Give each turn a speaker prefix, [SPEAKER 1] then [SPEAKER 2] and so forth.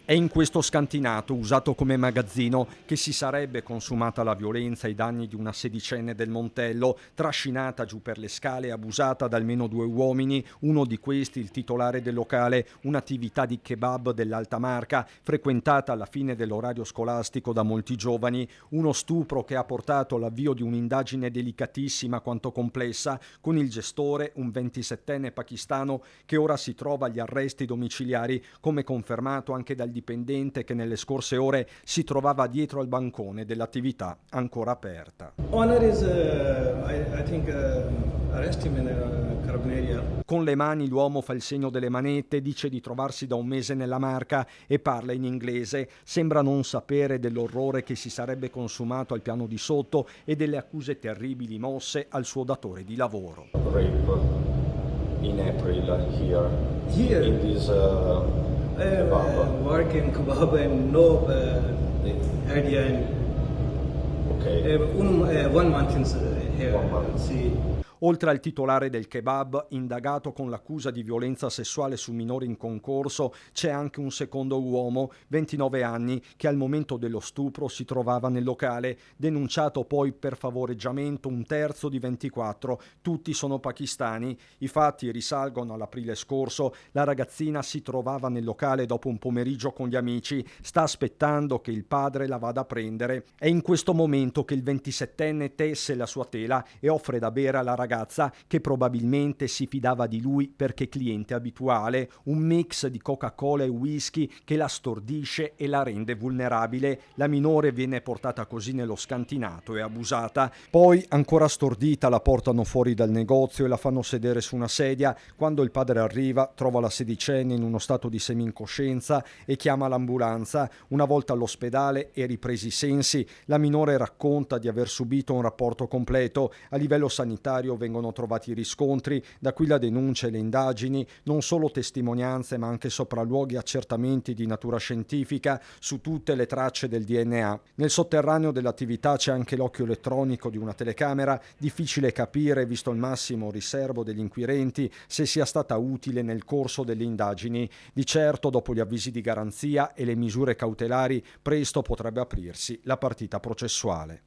[SPEAKER 1] È in questo scantinato, usato come magazzino, che si sarebbe consumata la violenza ai danni di una sedicenne del Montello, trascinata giù per le scale e abusata da almeno 2 uomini, uno di questi il titolare del locale, un'attività di kebab dell'alta marca, frequentata alla fine dell'orario scolastico da molti giovani, uno stupro che ha portato all'avvio di un'indagine delicatissima quanto complessa, con il gestore, un 27enne pakistano, che ora si trova agli arresti domiciliari, come confermato anche dal dipendente che nelle scorse ore si trovava dietro al bancone dell'attività ancora aperta.
[SPEAKER 2] Honor is, I think, arrest him in Carbonaria.
[SPEAKER 1] Con le mani l'uomo fa il segno delle manette, dice di trovarsi da un mese nella Marca e parla in inglese. Sembra non sapere dell'orrore che si sarebbe consumato al piano di sotto e delle accuse terribili mosse al suo datore di lavoro.
[SPEAKER 3] Rape in April here in this kebab.
[SPEAKER 2] Work in kebab and no idea.
[SPEAKER 3] Okay.
[SPEAKER 2] 1 month in here.
[SPEAKER 3] 1 month.
[SPEAKER 2] See.
[SPEAKER 1] Oltre al titolare del kebab, indagato con l'accusa di violenza sessuale su minori in concorso, c'è anche un secondo uomo, 29 anni, che al momento dello stupro si trovava nel locale, denunciato poi per favoreggiamento un terzo di 24, tutti sono pakistani. I fatti risalgono all'aprile scorso, la ragazzina si trovava nel locale dopo un pomeriggio con gli amici, sta aspettando che il padre la vada a prendere. È in questo momento che il 27enne tesse la sua tela e offre da bere alla ragazza, che probabilmente si fidava di lui perché cliente abituale, un mix di Coca-Cola e whisky che la stordisce e la rende vulnerabile. La minore viene portata così nello scantinato e abusata. Poi, ancora stordita, la portano fuori dal negozio e la fanno sedere su una sedia. Quando il padre arriva, trova la sedicenne in uno stato di semi-incoscienza e chiama l'ambulanza. Una volta all'ospedale e ripresi i sensi, la minore racconta di aver subito un rapporto completo. A livello sanitario vengono trovati riscontri, da qui la denuncia e le indagini, non solo testimonianze ma anche sopralluoghi, accertamenti di natura scientifica su tutte le tracce del DNA. Nel sotterraneo dell'attività c'è anche l'occhio elettronico di una telecamera, difficile capire, visto il massimo riservo degli inquirenti, se sia stata utile nel corso delle indagini. Di certo, dopo gli avvisi di garanzia e le misure cautelari, presto potrebbe aprirsi la partita processuale.